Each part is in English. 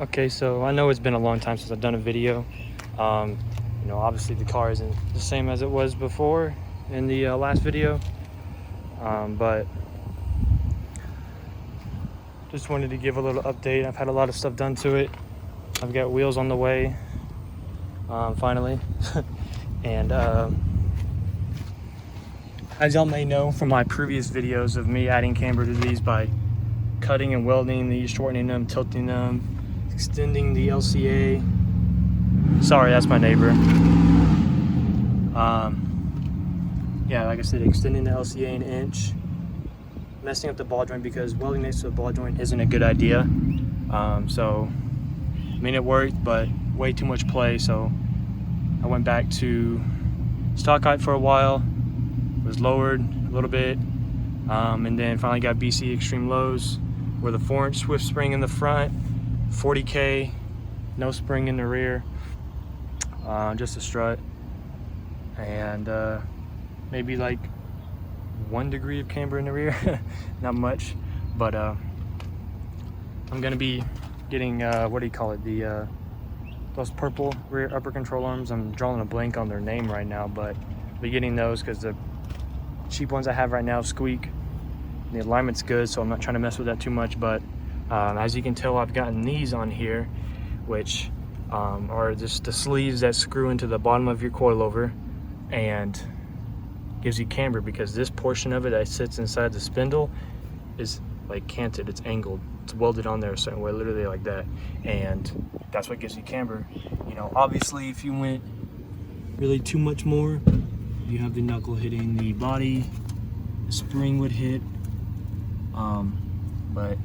Okay, so I know it's been a long time since I've done a video. You know, obviously the car isn't the same as it was before in the last video, but just wanted to give a little update. I've had a lot of stuff done to it. I've got wheels on the way, finally. And as y'all may know from my previous videos of me adding camber to these by cutting and welding these, shortening them, tilting them, extending the LCA. Sorry, that's my neighbor. Yeah, like I said, extending the LCA an inch, messing up the ball joint because welding next to the ball joint isn't a good idea. So, I mean, it worked, but way too much play. So I went back to stock height for a while, was lowered a little bit, and then finally got BC extreme lows with a 4-inch Swift spring in the front, 40K, no spring in the rear, just a strut, and maybe like 1 degree of camber in the rear, not much, but I'm gonna be getting what do you call it, the those purple rear upper control arms. I'm drawing a blank on their name right now, but I'll be getting those because the cheap ones I have right now squeak. The alignment's good, so I'm not trying to mess with that too much, but as you can tell, I've gotten these on here, which are just the sleeves that screw into the bottom of your coilover and gives you camber, because this portion of it that sits inside the spindle is like canted, it's angled, it's welded on there a certain way, literally like that, and that's what gives you camber. You know, obviously if you went really too much more, you have the knuckle hitting the body, the spring would hit, but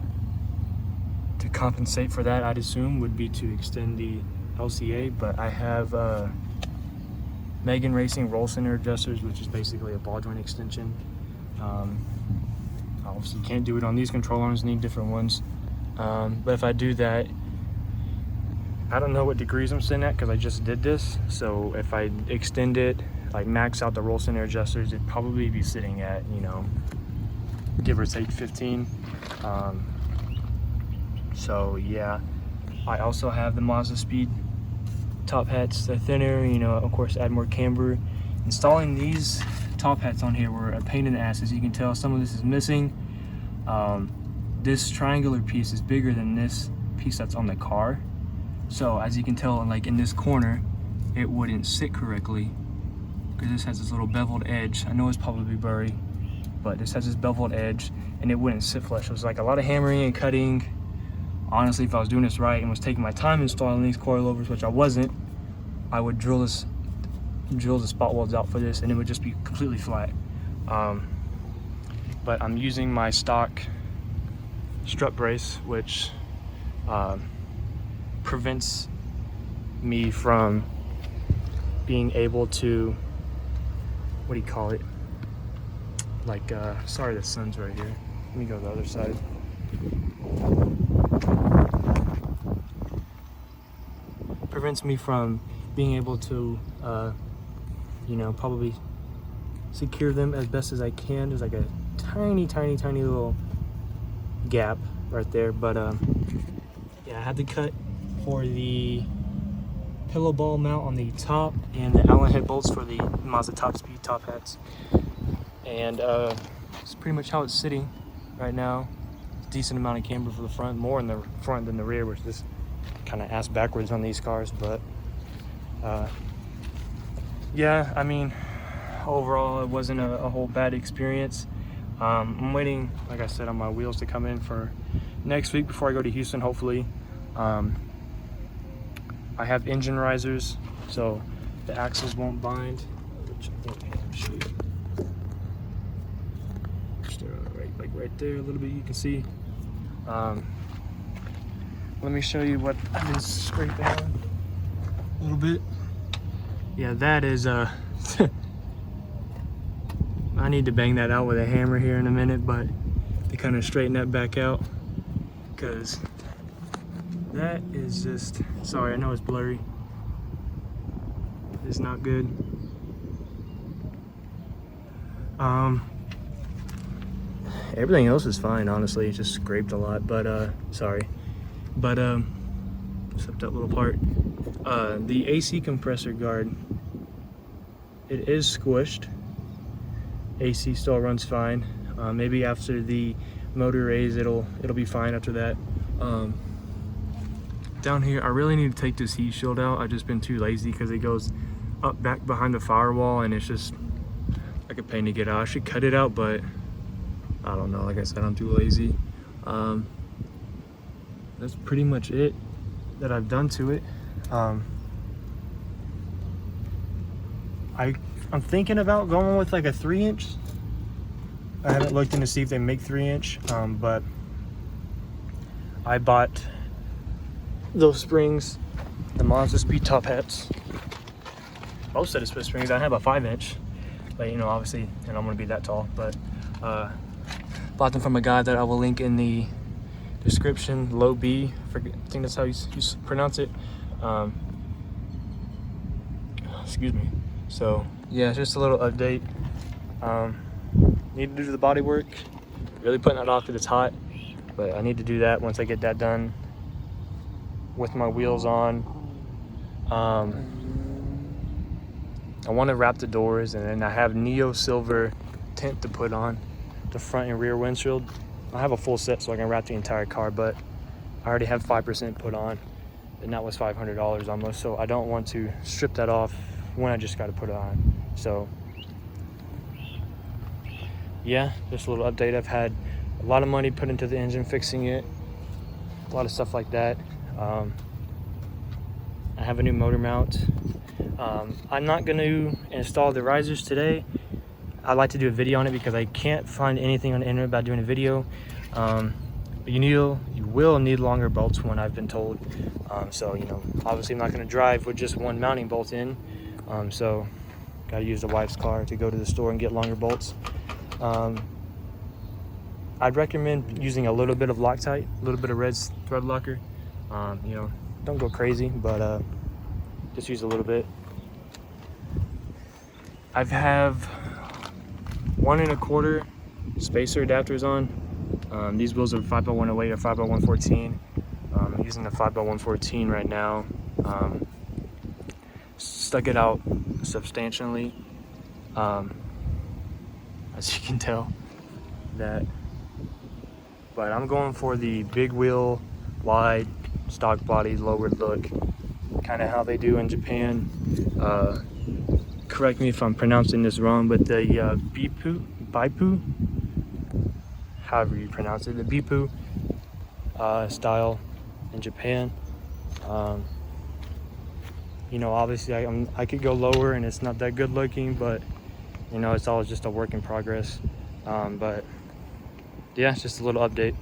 to compensate for that, I'd assume would be to extend the LCA. But I have Megan Racing roll center adjusters, which is basically a ball joint extension. Obviously can't do it on these control arms, need different ones, but if I do that, I don't know what degrees I'm sitting at because I just did this. So if I extend it, like max out the roll center adjusters, it'd probably be sitting at, you know, give or take 15. So yeah, I also have the Mazda Speed top hats. They're thinner, you know, of course add more camber. Installing these top hats on here were a pain in the ass. As you can tell, some of this is missing. This triangular piece is bigger than this piece that's on the car. So as you can tell, like in this corner, it wouldn't sit correctly because this has this little beveled edge. I know it's probably blurry, but this has this beveled edge and it wouldn't sit flush. It was like a lot of hammering and cutting. Honestly, if I was doing this right and was taking my time installing these coilovers, which I wasn't, I would drill the spot welds out for this and it would just be completely flat. But I'm using my stock strut brace, which prevents me from being able to, what do you call it, like sorry, the sun's right here, let me go to the other side. Prevents me from being able to you know, probably secure them as best as I can. There's like a tiny little gap right there, but yeah, I had to cut for the pillow ball mount on the top and the Allen head bolts for the Mazda Top Speed top hats, and it's pretty much how it's sitting right now. It's a decent amount of camber for the front, more in the front than the rear, which is kind of ass backwards on these cars, but yeah, I mean, overall it wasn't a whole bad experience. I'm waiting, like I said, on my wheels to come in for next week before I go to Houston, hopefully. I have engine risers, so the axles won't bind, which I think, shoot, right there a little bit, you can see. Let me show you what I've been scraping on a little bit. Yeah, that is I need to bang that out with a hammer here in a minute, but to kind of straighten that back out, because that is just, sorry, I know it's blurry, it's not good. Everything else is fine, honestly. It just scraped a lot, but sorry, but except that little part. The AC compressor guard, it is squished. AC still runs fine. Maybe after the motor raise, it'll be fine after that. Down here, I really need to take this heat shield out. I've just been too lazy because it goes up back behind the firewall and it's just like a pain to get out. I should cut it out, but I don't know. Like I said, I'm too lazy. That's pretty much it that I've done to it. I'm thinking about going with like a 3-inch. I haven't looked in to see if they make 3-inch, but I bought those springs, the Monster Speed top hats. Most of the split springs, I have a 5-inch, but you know, obviously, I don't want to be that tall, but bought them from a guy that I will link in the description, Low B, I think that's how you pronounce it. Excuse me. So yeah, just a little update. Need to do the body work. Really putting that off because it's hot, but I need to do that once I get that done with my wheels on. I want to wrap the doors, and then I have Neo Silver tint to put on the front and rear windshield. I have a full set so I can wrap the entire car, but I already have 5% put on, and that was $500 almost, so I don't want to strip that off when I just got to put it on. So yeah, just a little update. I've had a lot of money put into the engine, fixing it, a lot of stuff like that. I have a new motor mount. I'm not going to install the risers today. I'd like to do a video on it because I can't find anything on the internet about doing a video. But you will need longer bolts when I've been told. So, you know, obviously I'm not going to drive with just one mounting bolt in. So got to use the wife's car to go to the store and get longer bolts. I'd recommend using a little bit of Loctite, a little bit of red thread locker. You know, don't go crazy, but just use a little bit. I have 1 1/4 spacer adapters on. These wheels are 5x108 or 5x114. I'm using the 5x114 right now. Stuck it out substantially, as you can tell that. But I'm going for the big wheel, wide, stock body, lowered look, kind of how they do in Japan. Correct me if I'm pronouncing this wrong, but the Bipu, however you pronounce it, the Bipu style in Japan. You know, obviously I could go lower and it's not that good looking, but you know, it's always just a work in progress. But yeah, it's just a little update.